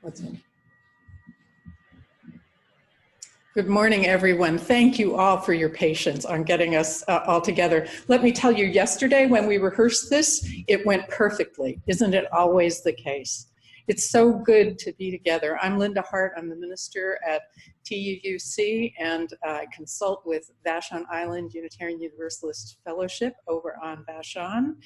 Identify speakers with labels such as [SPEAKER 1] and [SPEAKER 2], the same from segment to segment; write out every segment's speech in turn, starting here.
[SPEAKER 1] What's in? Good morning, everyone. Thank you all for your patience on getting us all together. Let me tell you, yesterday when we rehearsed this, it went perfectly. Isn't it always the case? It's so good to be together. I'm Linda Hart. I'm the minister at TUUC, and I consult with Vashon Island Unitarian Universalist Fellowship over on Vashon.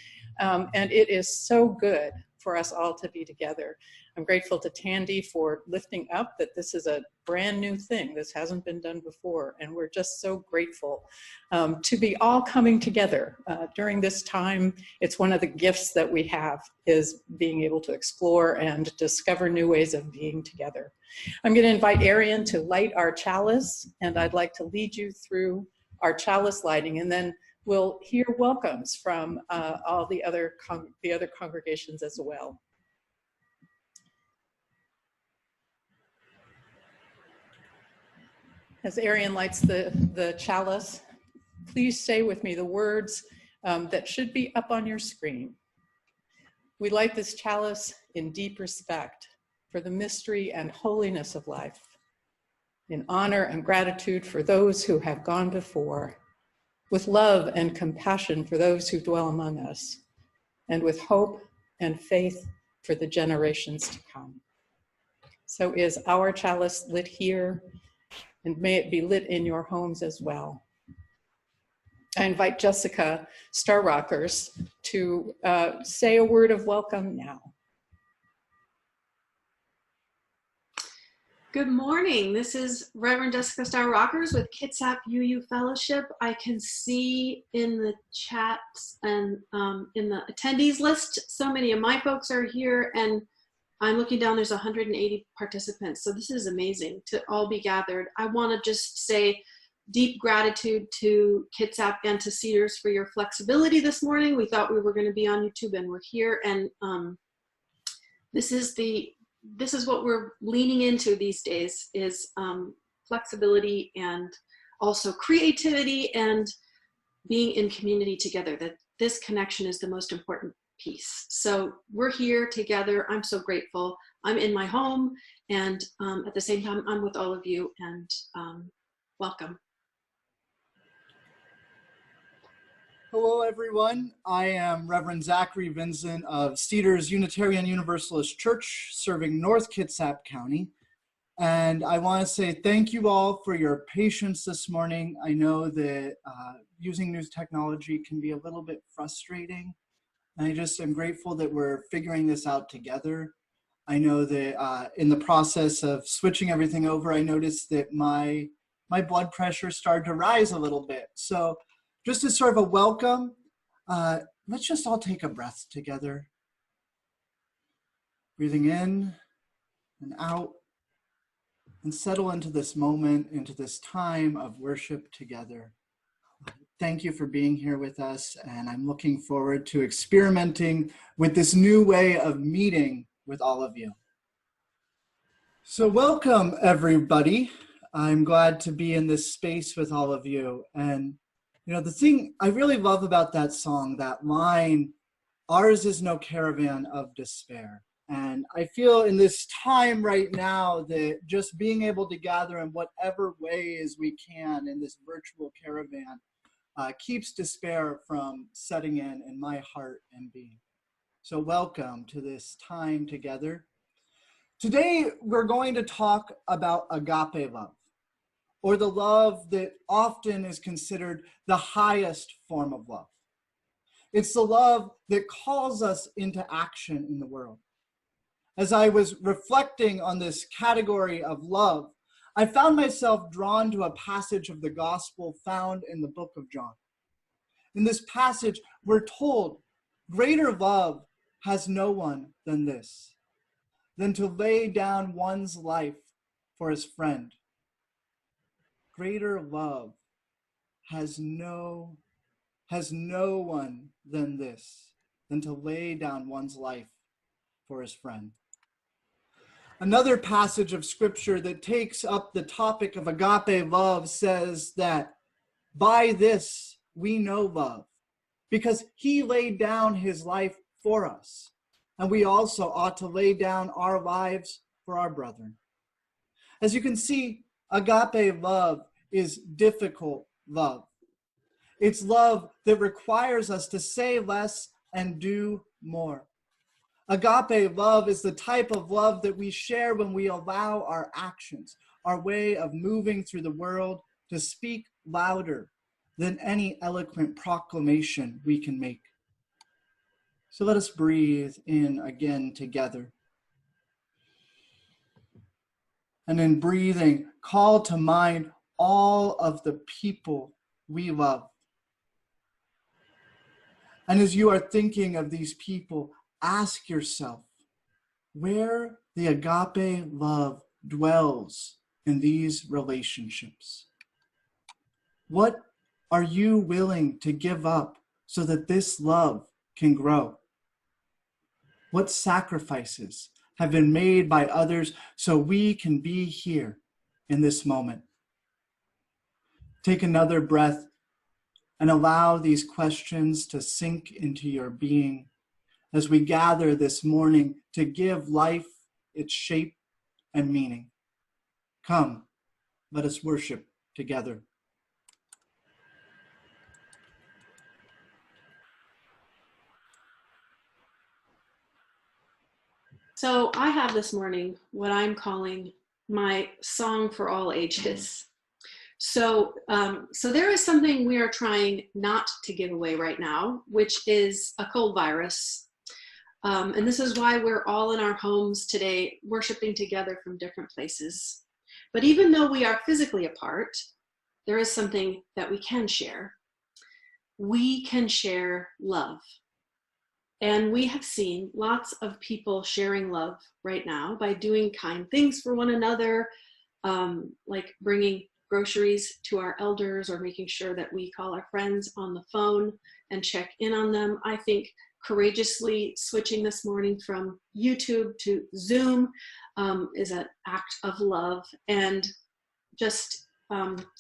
[SPEAKER 1] And it is so good for us all to be together. I'm grateful to Tandy for lifting up that this is a brand new thing. This hasn't been done before, and we're just so grateful to be all coming together during this time. It's one of the gifts that we have, is being able to explore and discover new ways of being together. I'm going to invite Arian to light our chalice, and I'd like to lead you through our chalice lighting, and then we'll hear welcomes from all the other congregations as well. As Arian lights the chalice, please say with me the words that should be up on your screen. We light this chalice in deep respect for the mystery and holiness of life, in honor and gratitude for those who have gone before, with love and compassion for those who dwell among us, and with hope and faith for the generations to come. So is our chalice lit here, and may it be lit in your homes as well. I invite Jessica Star Rockers to say a word of welcome now.
[SPEAKER 2] Good morning. This is Reverend Jessica Star Rockers with Kitsap UU Fellowship. I can see in the chats and in the attendees list, so many of my folks are here, and I'm looking down, there's 180 participants. So this is amazing to all be gathered. I want to just say deep gratitude to Kitsap and to Cedars for your flexibility this morning. We thought we were going to be on YouTube, and we're here. And this is what we're leaning into these days, is flexibility and also creativity and being in community together. That this connection is the most important piece. So we're here together. I'm so grateful. I'm in my home, and at the same time, I'm with all of you, and welcome.
[SPEAKER 3] Hello, everyone. I am Reverend Zacharie Vinczen of Cedars Unitarian Universalist Church, serving North Kitsap County. And I want to say thank you all for your patience this morning. I know that using new technology can be a little bit frustrating. And I just am grateful that we're figuring this out together. I know that in the process of switching everything over, I noticed that my blood pressure started to rise a little bit. So just as sort of a welcome, let's just all take a breath together. Breathing in and out, and settle into this moment, into this time of worship together. Thank you for being here with us, and I'm looking forward to experimenting with this new way of meeting with all of you. So welcome, everybody. I'm glad to be in this space with all of you. And you know, the thing I really love about that song, that line, ours is no caravan of despair. And I feel in this time right now that just being able to gather in whatever ways we can in this virtual caravan keeps despair from setting in my heart and being. So welcome to this time together. Today, we're going to talk about agape love, or the love that often is considered the highest form of love. It's the love that calls us into action in the world. As I was reflecting on this category of love, I found myself drawn to a passage of the gospel found in the book of John. In this passage, we're told, greater love has no one than this, than to lay down one's life for his friend. Greater love has no one than this, than to lay down one's life for his friend. Another passage of scripture that takes up the topic of agape love says that by this we know love, because he laid down his life for us. And we also ought to lay down our lives for our brethren. As you can see, agape love is difficult love. It's love that requires us to say less and do more. Agape love is the type of love that we share when we allow our actions, our way of moving through the world, to speak louder than any eloquent proclamation we can make. So let us breathe in again together. And in breathing, call to mind all of the people we love. And as you are thinking of these people, ask yourself where the agape love dwells in these relationships. What are you willing to give up so that this love can grow? What sacrifices have been made by others so we can be here in this moment? Take another breath and allow these questions to sink into your being as we gather this morning to give life its shape and meaning. Come, let us worship together.
[SPEAKER 2] So I have this morning what I'm calling my song for all ages. So there is something we are trying not to give away right now, which is a cold virus. And this is why we're all in our homes today, worshiping together from different places. But even though we are physically apart, there is something that we can share. We can share love. And we have seen lots of people sharing love right now by doing kind things for one another, like bringing groceries to our elders or making sure that we call our friends on the phone and check in on them. I think courageously switching this morning from YouTube to Zoom is an act of love, and just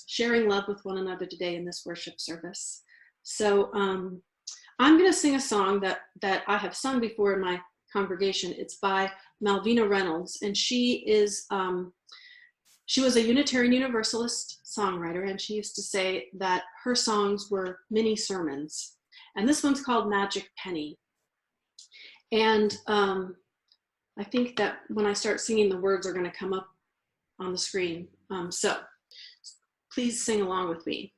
[SPEAKER 2] sharing love with one another today in this worship service. So I'm going to sing a song that I have sung before in my congregation. It's by Malvina Reynolds, and she was a Unitarian Universalist songwriter, and she used to say that her songs were mini sermons. And this one's called Magic Penny. And I think that when I start singing, the words are going to come up on the screen. So please sing along with me.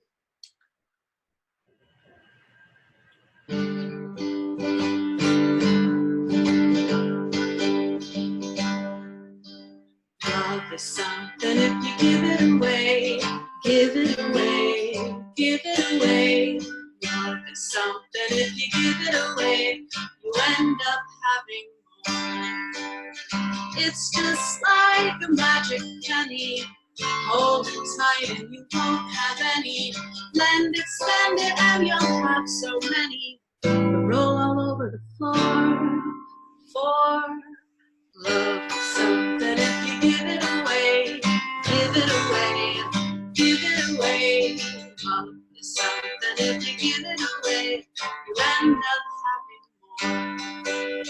[SPEAKER 2] Love is something, if you give it away, give it away, give it away. Love is something, if you give it away, you end up having more. It's just like a magic penny, hold it tight and you won't have any. Lend it, spend it, and you'll have so many. Roll all over the floor, for love is something, if you give it away, give it away, give it away. Love is something, if you give it away, you end up having more.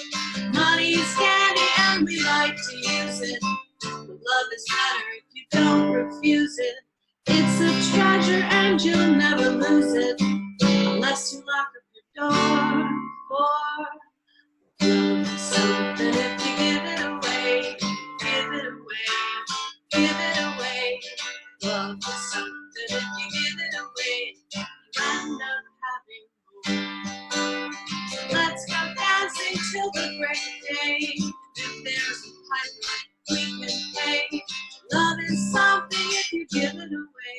[SPEAKER 2] Money's candy and we like to use it, but love is better if you don't refuse it. It's a treasure and you'll never lose it, unless you lock up your door. For love is something, if you give it away, give it away, give it away. Love is something, if you give it away, you end up having more. Let's go dancing till the break of day. If there's a pipeline we can pay. Love is something, if you give it away,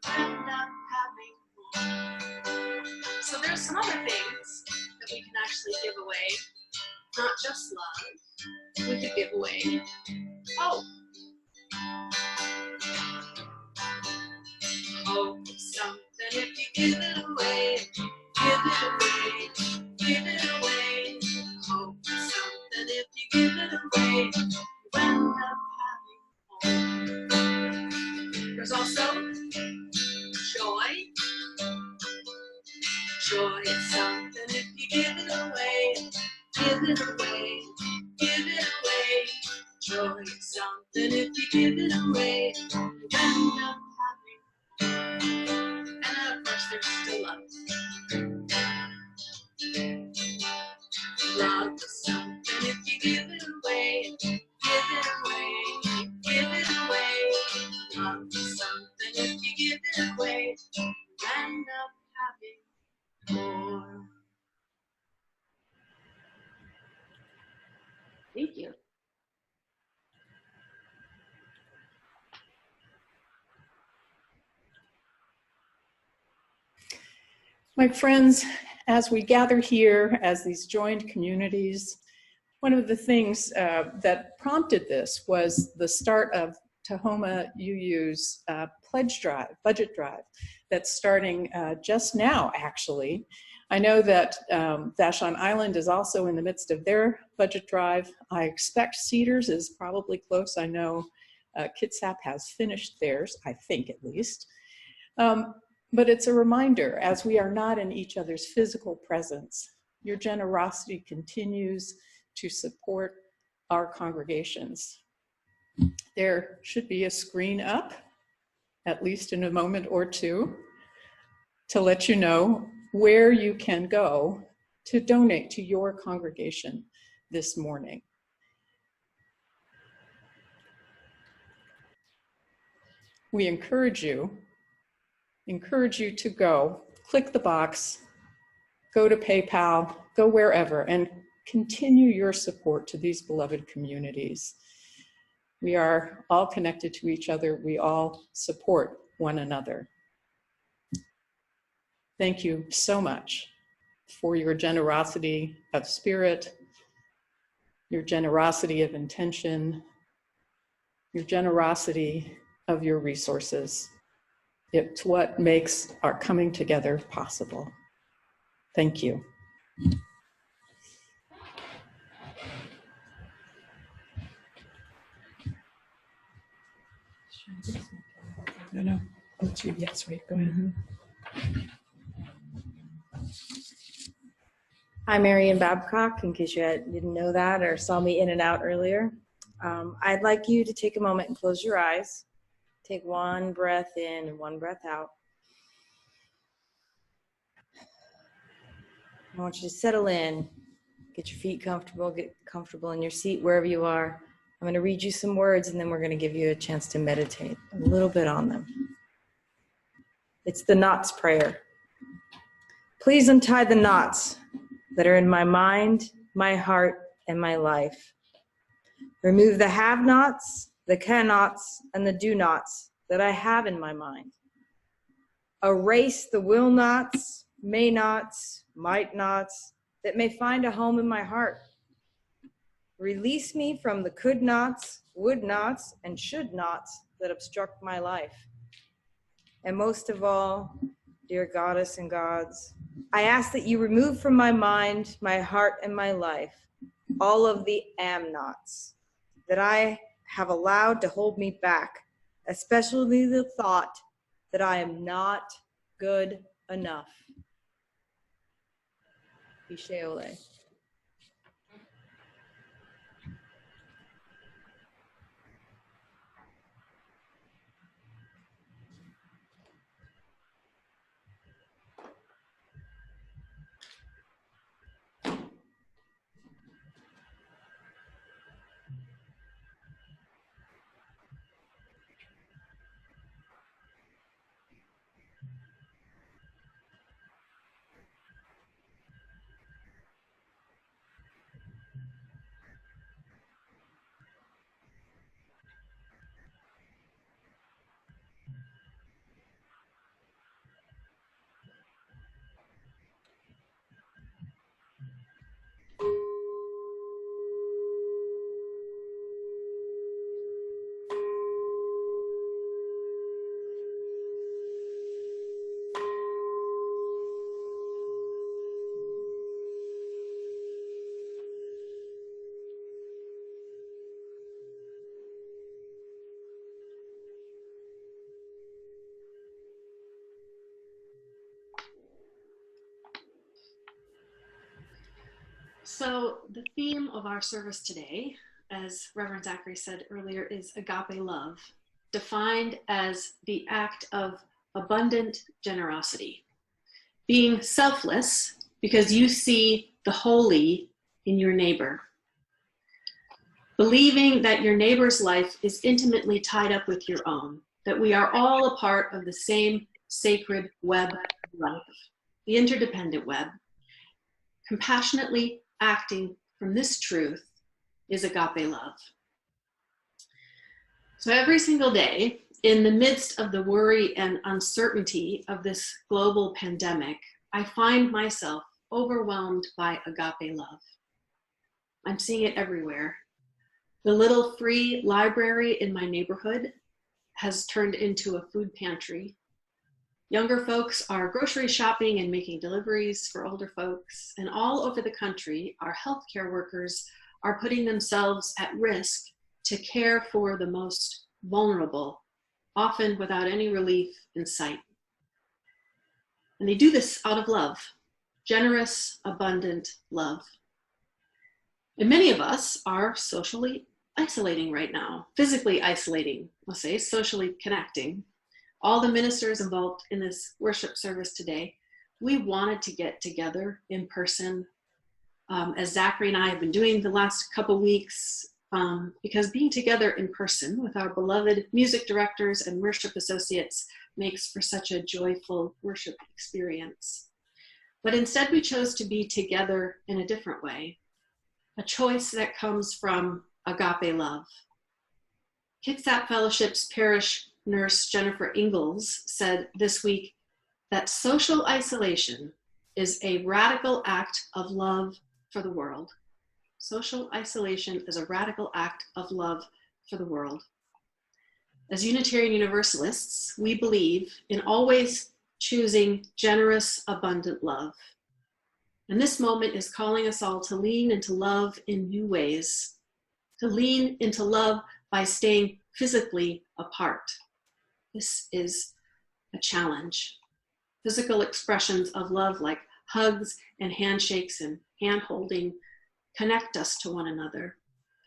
[SPEAKER 2] you end up having more. So there's some other things that we can actually give away. Not just love, we could give away hope. Hope is something, if you give it away, give it away, give it away. Hope is something, if you give it away, you end up having more. There's also joy. Joy is something, if you give it away, give it away, give it away. joy is something if you give it away, you end up having. And of course, there's still love. Love is something if you give it away, give it away, give it away. Love is something if you give it away, you end up having more. Thank you.
[SPEAKER 1] My friends, as we gather here as these joined communities, one of the things that prompted this was the start of Tahoma UU's pledge drive, budget drive, that's starting just now, actually. I know that Vashon Island is also in the midst of their budget drive. I expect Cedars is probably close. I know Kitsap has finished theirs, I think at least. But it's a reminder, as we are not in each other's physical presence, your generosity continues to support our congregations. There should be a screen up, at least in a moment or two, to let you know where you can go to donate to your congregation this morning. We encourage you to go, click the box, go to PayPal, go wherever, and continue your support to these beloved communities. We are all connected to each other. We all support one another. Thank you so much for your generosity of spirit, your generosity of intention, your generosity of your resources. It's what makes our coming together possible. Thank you. No. Oh, yes, wait, go ahead.
[SPEAKER 4] I'm Marian Babcock, in case you didn't know that or saw me in and out earlier. I'd like you to take a moment and close your eyes. Take one breath in and one breath out. I want you to settle in, get your feet comfortable, get comfortable in your seat wherever you are. I'm going to read you some words and then we're going to give you a chance to meditate a little bit on them. It's the knots prayer. Please untie the knots that are in my mind, my heart, and my life. Remove the have-nots, the cannots, and the do-nots that I have in my mind. Erase the will-nots, may-nots, might-nots that may find a home in my heart. Release me from the could-nots, would-nots, and should-nots that obstruct my life. And most of all, dear goddess and gods, I ask that you remove from my mind, my heart, and my life all of the am-nots that I have allowed to hold me back, especially the thought that I am not good enough. Ishe Ole.
[SPEAKER 2] So the theme of our service today as Reverend Zacharie said earlier, is agape love, defined as the act of abundant generosity. Being selfless because you see the holy in your neighbor. Believing that your neighbor's life is intimately tied up with your own, that we are all a part of the same sacred web of life, the interdependent web. Compassionately acting from this truth is agape love. So every single day, in the midst of the worry and uncertainty of this global pandemic, I find myself overwhelmed by agape love. I'm seeing it everywhere. The little free library in my neighborhood has turned into a food pantry. Younger folks are grocery shopping and making deliveries for older folks. And all over the country, our healthcare workers are putting themselves at risk to care for the most vulnerable, often without any relief in sight. And they do this out of love, generous, abundant love. And many of us are socially isolating right now, physically isolating, let's say, socially connecting. All the ministers involved in this worship service today, we wanted to get together in person, as Zacharie and I have been doing the last couple weeks, because being together in person with our beloved music directors and worship associates makes for such a joyful worship experience. But instead we chose to be together in a different way, a choice that comes from agape love. Kitsap Fellowship's parish nurse Jennifer Ingalls said this week that social isolation is a radical act of love for the world. Social isolation is a radical act of love for the world. As Unitarian Universalists, we believe in always choosing generous, abundant love. And this moment is calling us all to lean into love in new ways, to lean into love by staying physically apart. This is a challenge. Physical expressions of love like hugs and handshakes and hand-holding connect us to one another.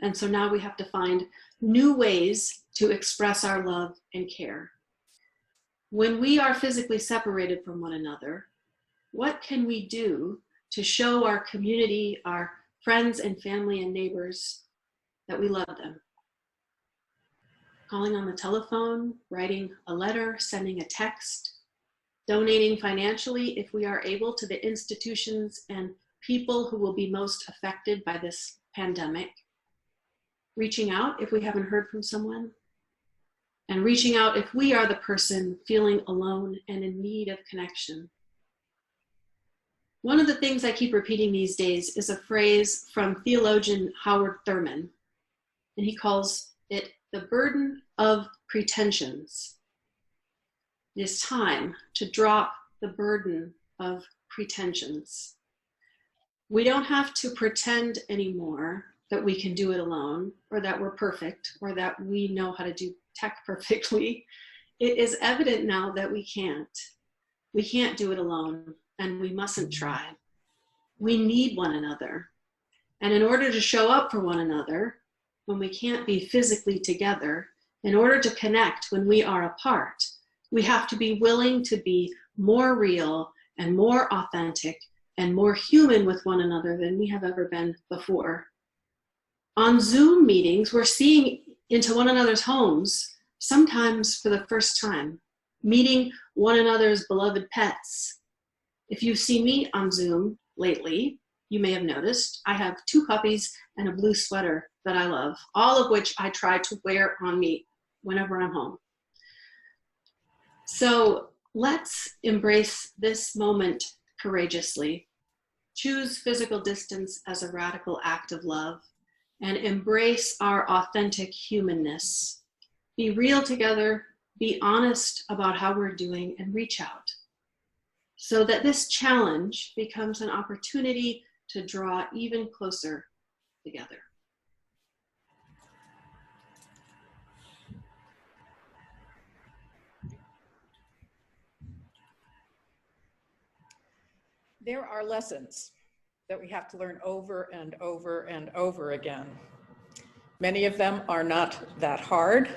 [SPEAKER 2] And so now we have to find new ways to express our love and care. When we are physically separated from one another, what can we do to show our community, our friends and family and neighbors that we love them? Calling on the telephone, writing a letter, sending a text, donating financially if we are able to the institutions and people who will be most affected by this pandemic, reaching out if we haven't heard from someone, and reaching out if we are the person feeling alone and in need of connection. One of the things I keep repeating these days is a phrase from theologian Howard Thurman, and he calls it the burden of pretensions. It is time to drop the burden of pretensions. We don't have to pretend anymore that we can do it alone, or that we're perfect, or that we know how to do tech perfectly. It is evident now that we can't. We can't do it alone, and we mustn't try. We need one another. And in order to show up for one another, when we can't be physically together, in order to connect when we are apart, we have to be willing to be more real and more authentic and more human with one another than we have ever been before. On Zoom meetings, we're seeing into one another's homes, sometimes for the first time, meeting one another's beloved pets. If you've seen me on Zoom lately, you may have noticed I have 2 puppies and a blue sweater that I love, all of which I try to wear on me whenever I'm home. So let's embrace this moment courageously. Choose physical distance as a radical act of love and embrace our authentic humanness. Be real together, be honest about how we're doing, and reach out so that this challenge becomes an opportunity to draw even closer together.
[SPEAKER 1] There are lessons that we have to learn over and over and over again. Many of them are not that hard,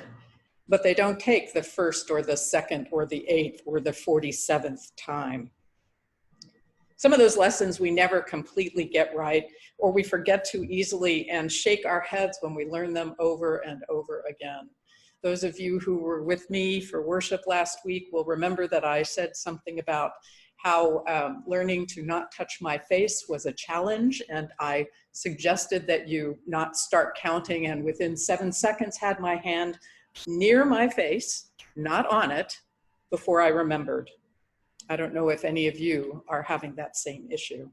[SPEAKER 1] but they don't take the first or the second or the 8th or the 47th time. Some of those lessons we never completely get right, or we forget too easily and shake our heads when we learn them over and over again. Those of you who were with me for worship last week will remember that I said something about how learning to not touch my face was a challenge, and I suggested that you not start counting, and within 7 seconds had my hand near my face, not on it, before I remembered. I don't know if any of you are having that same issue.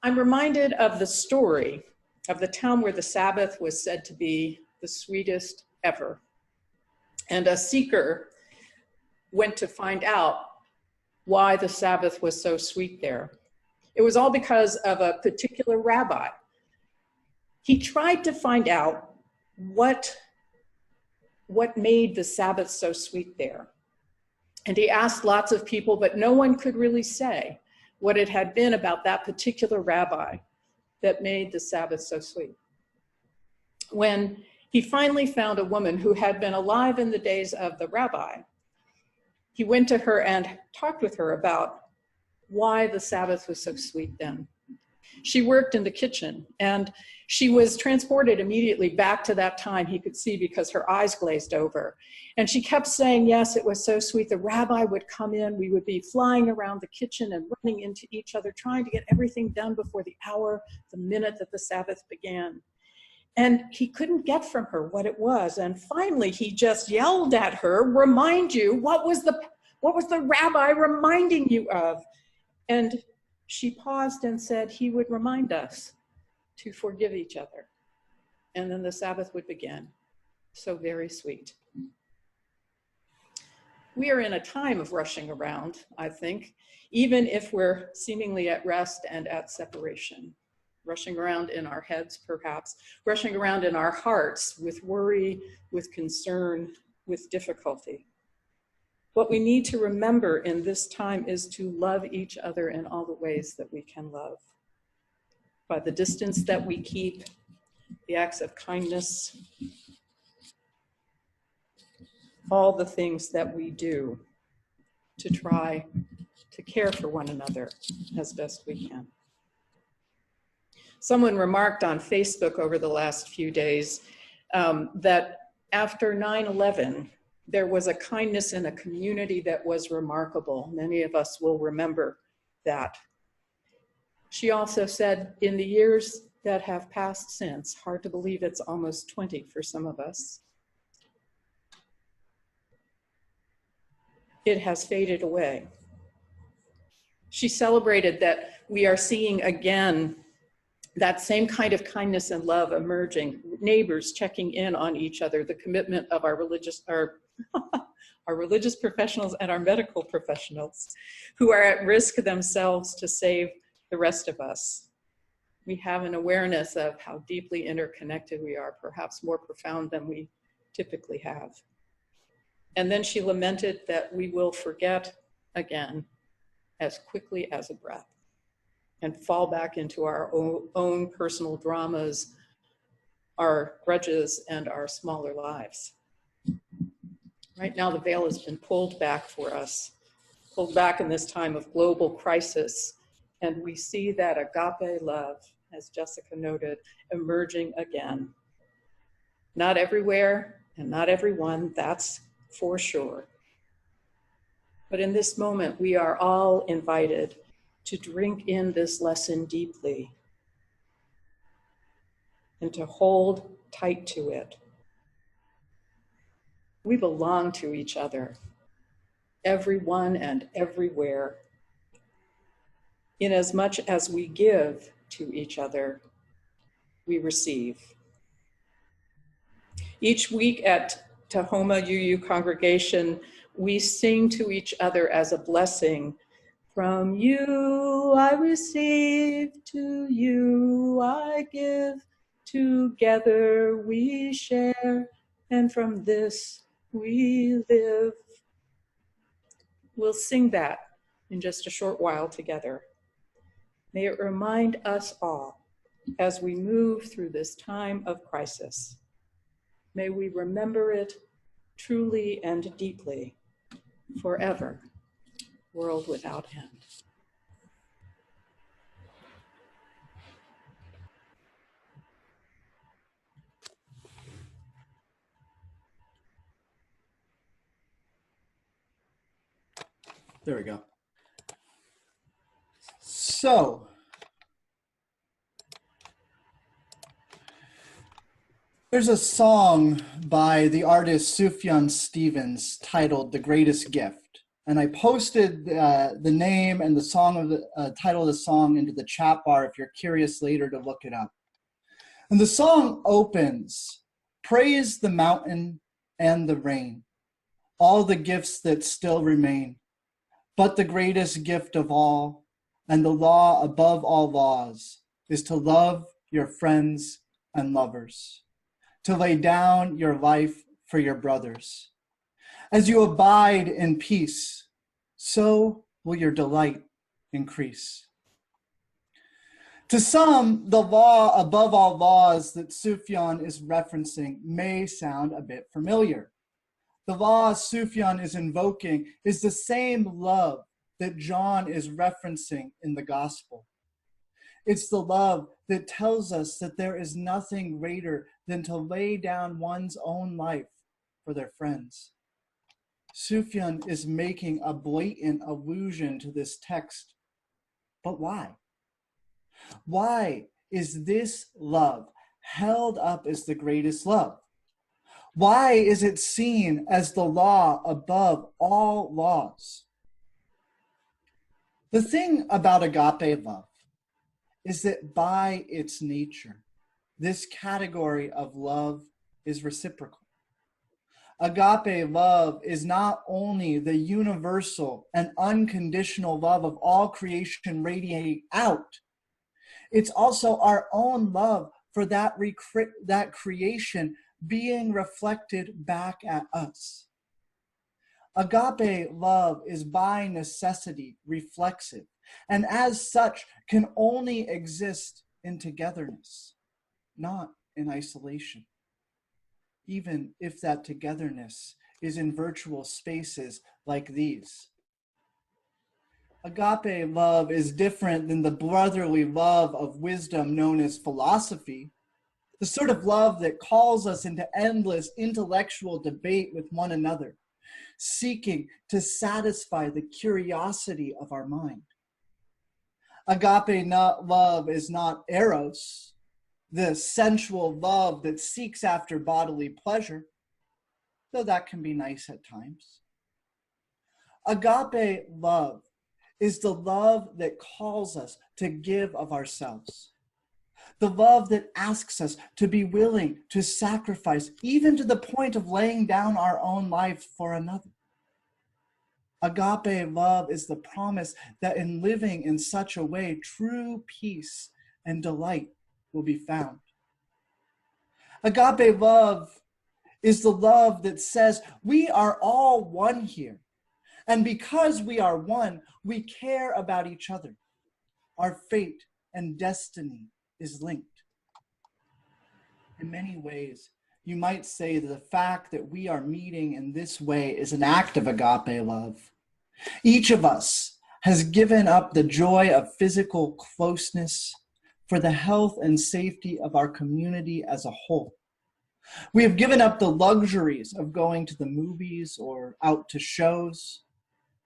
[SPEAKER 1] I'm reminded of the story of the town where the Sabbath was said to be the sweetest ever. And a seeker went to find out why the Sabbath was so sweet there. It was all because of a particular rabbi. He tried to find out what made the Sabbath so sweet there. And he asked lots of people, but no one could really say what it had been about that particular rabbi that made the Sabbath so sweet. When he finally found a woman who had been alive in the days of the rabbi, he went to her and talked with her about why the Sabbath was so sweet then. She worked in the kitchen, and she was transported immediately back to that time he could see because her eyes glazed over. And she kept saying, yes, it was so sweet. The rabbi would come in, we would be flying around the kitchen and running into each other, trying to get everything done before the hour, the minute that the Sabbath began. And he couldn't get from her what it was. And finally, he just yelled at her, remind you, what was the rabbi reminding you of? And she paused and said he would remind us to forgive each other. And then the Sabbath would begin. So very sweet. We are in a time of rushing around, I think, even if we're seemingly at rest and at separation. Rushing around in our heads, perhaps. Rushing around in our hearts with worry, with concern, with difficulty. What we need to remember in this time is to love each other in all the ways that we can love. By the distance that we keep, the acts of kindness, all the things that we do to try to care for one another as best we can. Someone remarked on Facebook over the last few days that after 9/11, there was a kindness in a community that was remarkable. Many of us will remember that. She also said, in the years that have passed since, hard to believe it's almost 20 for some of us, it has faded away. She celebrated that we are seeing again that same kind of kindness and love emerging, neighbors checking in on each other, the commitment of our religious professionals and our medical professionals who are at risk themselves to save the rest of us. We have an awareness of how deeply interconnected we are, perhaps more profound than we typically have. And then she lamented that we will forget again as quickly as a breath and fall back into our own personal dramas, our grudges, and our smaller lives. Right now, the veil has been pulled back for us, pulled back in this time of global crisis, and we see that agape love, as Jessica noted, emerging again. Not everywhere and not everyone, that's for sure. But in this moment, we are all invited to drink in this lesson deeply and to hold tight to it. We belong to each other, everyone and everywhere. Inasmuch as we give to each other, we receive. Each week at Tahoma UU congregation, we sing to each other as a blessing. From you I receive, to you I give, together we share, and from this we live. We'll sing that in just a short while together. May it remind us all as we move through this time of crisis. May we remember it truly and deeply, forever, world without end.
[SPEAKER 3] There we go. So, there's a song by the artist Sufjan Stevens titled "The Greatest Gift," and I posted the name and the song of the title of the song into the chat bar if you're curious later to look it up. And the song opens, "Praise the mountain and the rain, all the gifts that still remain. But the greatest gift of all, and the law above all laws, is to love your friends and lovers, to lay down your life for your brothers. As you abide in peace, so will your delight increase." To some, the law above all laws that Sufjan is referencing may sound a bit familiar. The law Sufjan is invoking is the same love that John is referencing in the gospel. It's the love that tells us that there is nothing greater than to lay down one's own life for their friends. Sufjan is making a blatant allusion to this text. But why? Why is this love held up as the greatest love? Why is it seen as the law above all laws? The thing about agape love is that by its nature, this category of love is reciprocal. Agape love is not only the universal and unconditional love of all creation radiating out, it's also our own love for that creation being reflected back at us. Agape love is by necessity reflexive, and as such can only exist in togetherness, not in isolation, even if that togetherness is in virtual spaces like these. Agape love is different than the brotherly love of wisdom known as philosophy, the sort of love that calls us into endless intellectual debate with one another, seeking to satisfy the curiosity of our mind. Agape love is not eros, the sensual love that seeks after bodily pleasure, though that can be nice at times. Agape love is the love that calls us to give of ourselves. The love that asks us to be willing to sacrifice, even to the point of laying down our own life for another. Agape love is the promise that in living in such a way, true peace and delight will be found. Agape love is the love that says we are all one here. And because we are one, we care about each other. Our fate and destiny is linked. In many ways, you might say that the fact that we are meeting in this way is an act of agape love. Each of us has given up the joy of physical closeness for the health and safety of our community as a whole. We have given up the luxuries of going to the movies or out to shows.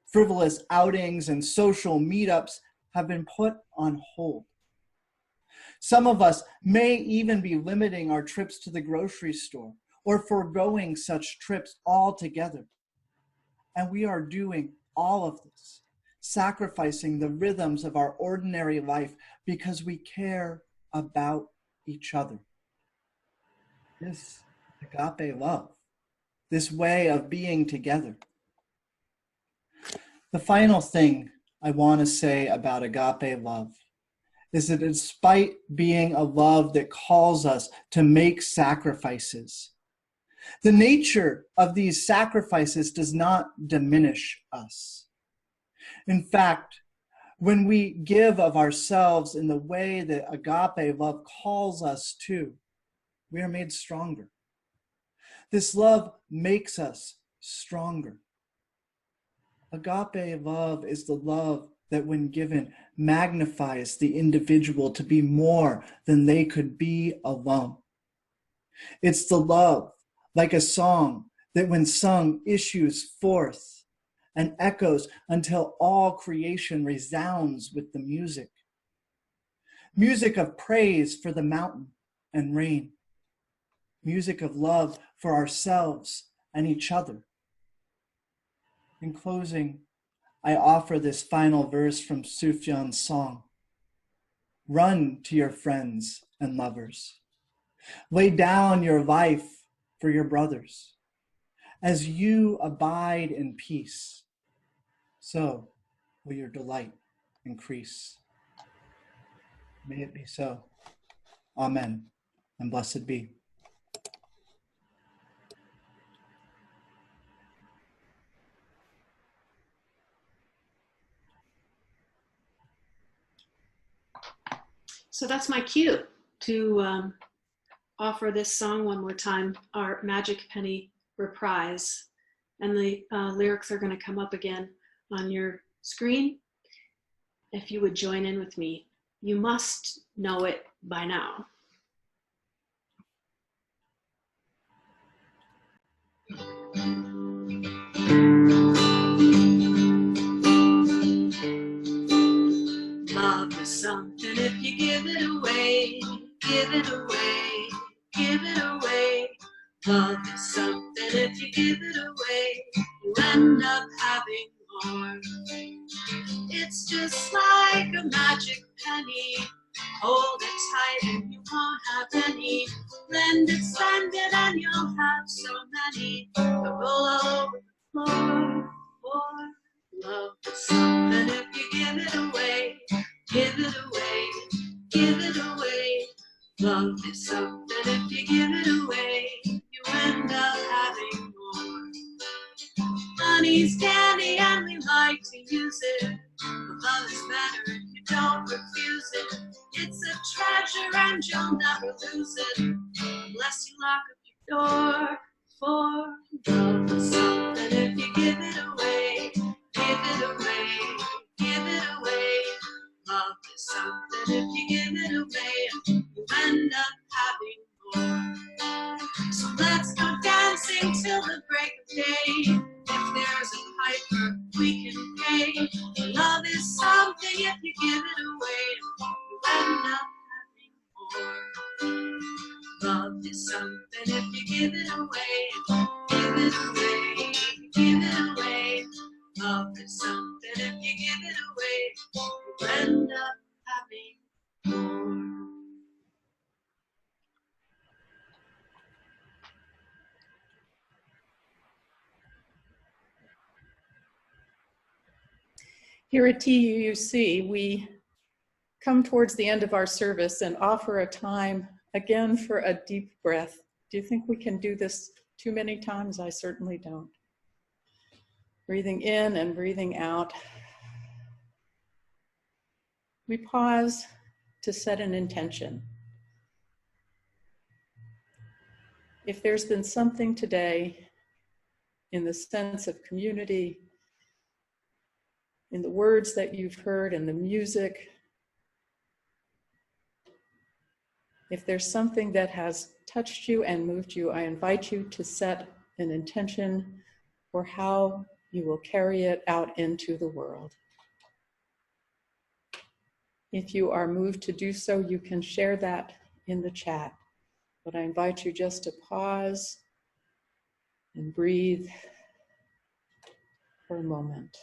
[SPEAKER 3] Frivolous outings and social meetups have been put on hold. Some of us may even be limiting our trips to the grocery store or foregoing such trips altogether. And we are doing all of this, sacrificing the rhythms of our ordinary life because we care about each other. This agape love, this way of being together. The final thing I want to say about agape love is that despite being a love that calls us to make sacrifices, the nature of these sacrifices does not diminish us. In fact, When we give of ourselves in the way that agape love calls us to, we are made stronger. This love makes us stronger. Agape love is the love that, when given, magnifies the individual to be more than they could be alone. It's the love, like a song, that when sung issues forth and echoes until all creation resounds with the music. Music of praise for the mountain and rain. Music of love for ourselves and each other. In closing, I offer this final verse from Sufjan's song. Run to your friends and lovers. Lay down your life for your brothers. As you abide in peace, so will your delight increase. May it be so. Amen, and blessed be.
[SPEAKER 2] So that's my cue to offer this song one more time, our Magic Penny reprise. And the lyrics are going to come up again on your screen. If you would join in with me, you must know it by now. Love is something if you give it away, give it away, give it away. Love is something if you give it away, you end up having more. It's just like a magic penny, hold it tight and you won't have any. Lend it, spend it, and you'll have so many that roll all over the floor. Love is something if you give it away, give it away, give it away. Love is something if you give it away, you end up having more. Money's candy and we like to use it, but love is better if you don't refuse it. It's a treasure and you'll never lose it, unless you lock up your door for love is something if you give it away, give it away, give it away. Love is something if you give it away, you end up having more. So let's go dancing till the break of day. If there's a piper, we can pay. Love is something if you give it away, you end up having more. Love is something if you give it away, give it away, give it away. Love is something if you give it away, you end up having more.
[SPEAKER 1] Here at TUUC, we come towards the end of our service and offer a time again for a deep breath. Do you think we can do this too many times? I certainly don't. Breathing in and breathing out. We pause to set an intention. If there's been something today in the sense of community, in the words that you've heard, in the music, if there's something that has touched you and moved you, I invite you to set an intention for how you will carry it out into the world. If you are moved to do so, you can share that in the chat. But I invite you just to pause and breathe for a moment.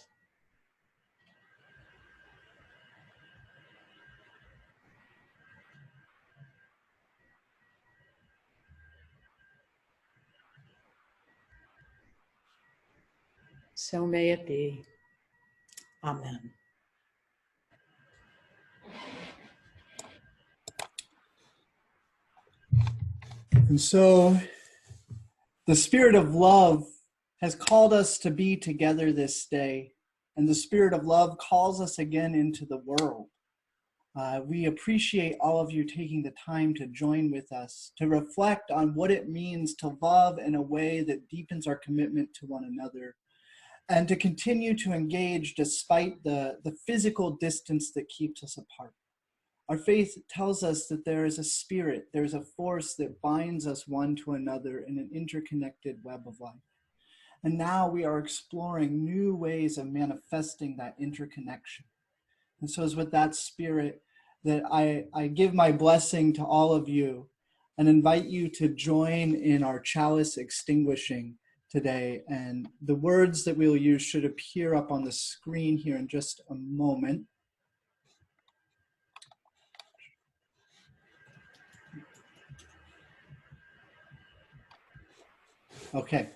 [SPEAKER 1] So may it be. Amen.
[SPEAKER 3] And so the Spirit of love has called us to be together this day and the Spirit of love calls us again into the world. We appreciate all of you taking the time to join with us, to reflect on what it means to love in a way that deepens our commitment to one another, and to continue to engage despite the physical distance that keeps us apart. Our faith tells us that there is a spirit, there's a force that binds us one to another in an interconnected web of life. And now we are exploring new ways of manifesting that interconnection. And so it's with that spirit that I give my blessing to all of you and invite you to join in our chalice extinguishing today. And the words that we'll use should appear up on the screen here in just a moment. Okay,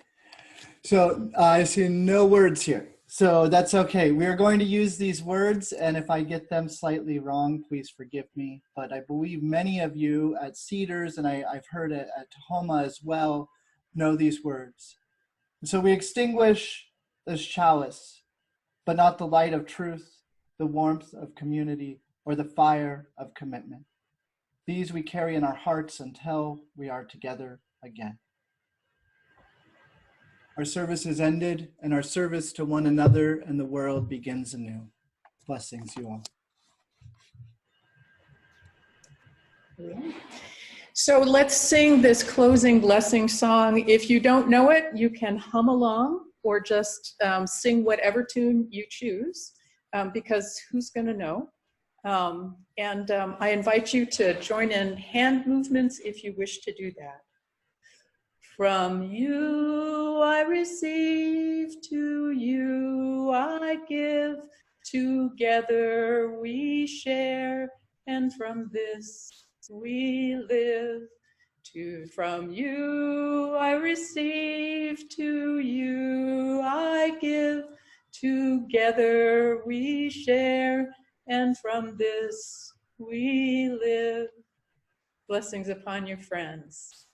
[SPEAKER 3] so I see no words here. So that's okay. We are going to use these words, and if I get them slightly wrong, please forgive me. But I believe many of you at Cedars, and I've heard it at Tahoma as well, know these words. So we extinguish this chalice, but not the light of truth, the warmth of community, or the fire of commitment. These we carry in our hearts until we are together again. Our service is ended, and our service to one another and the world begins anew. Blessings, you all.
[SPEAKER 1] So let's sing this closing blessing song. If you don't know it, you can hum along or just sing whatever tune you choose, because who's going to know? I invite you to join in hand movements if you wish to do that. From you I receive, to you I give, together we share, and from this we live. From you I receive, to you I give, together we share, and from this we live. Blessings upon your friends.